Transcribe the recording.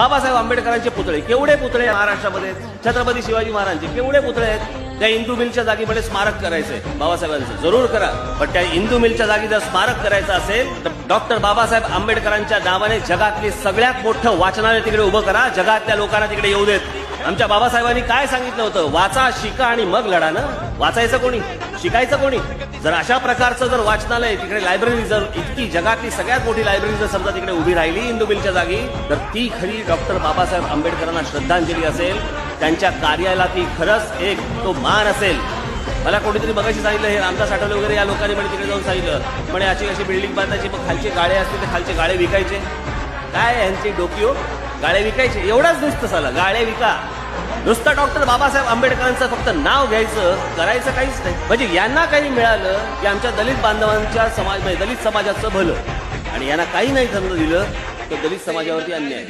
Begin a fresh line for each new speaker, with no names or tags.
बाबासाहेब आंबेडकरांचे पुतळे, केवढे पुतळे महाराष्ट्रामध्ये, छत्रपती शिवाजी महाराजांचे केवढे पुतळे आहेत. त्या इंदू मिलच्या जागी मध्ये स्मारक करायचंय बाबासाहेबांचं, जरूर करा. पण त्या इंदू मिलच्या जागी जर स्मारक करायचं असेल तर डॉक्टर बाबासाहेब आंबेडकरांच्या नावाने जगातली सगळ्यात मोठं वाचनालय तिकडे उभं करा, जगातल्या लोकांना तिकडे येऊ देत. आमच्या बाबासाहेबांनी काय सांगितलं होतं? वाचा, शिका आणि मग लढा ना. वाचायचं कोणी, शिकायचं कोणी? जर अशा प्रकारचं जर वाचनालय तिकडे, लायब्ररी जर इतकी जगातली सगळ्यात मोठी लायब्ररी जर समजा तिकडे उभी राहिली इंदू मिलच्या जागी, तर ती खरी डॉक्टर बाबासाहेब आंबेडकरांना श्रद्धांजली असेल. त्यांच्या कार्याला ती खरंच एक तो मान असेल. मला कोणीतरी बघायची सांगितलं, हे रामदास आठवले वगैरे या लोकांनी म्हणे तिकडे जाऊन सांगितलं, म्हणे अशी अशी बिल्डिंग बांधायची, मग खालचे गाळे असते ते खालचे गाळे विकायचे. काय यांची डोकियो, गाळे विकायचे एवढाच नुसतं झालं, गाळे विका. नुसतं डॉक्टर बाबासाहेब आंबेडकरांचं फक्त नाव घ्यायचं, करायचं काहीच नाही. म्हणजे यांना काही मिळालं की आमच्या दलित बांधवांच्या समाज, दलित समाजाचं भलं, आणि यांना काही नाही समजून दिलं तर दलित समाजावरती अन्याय.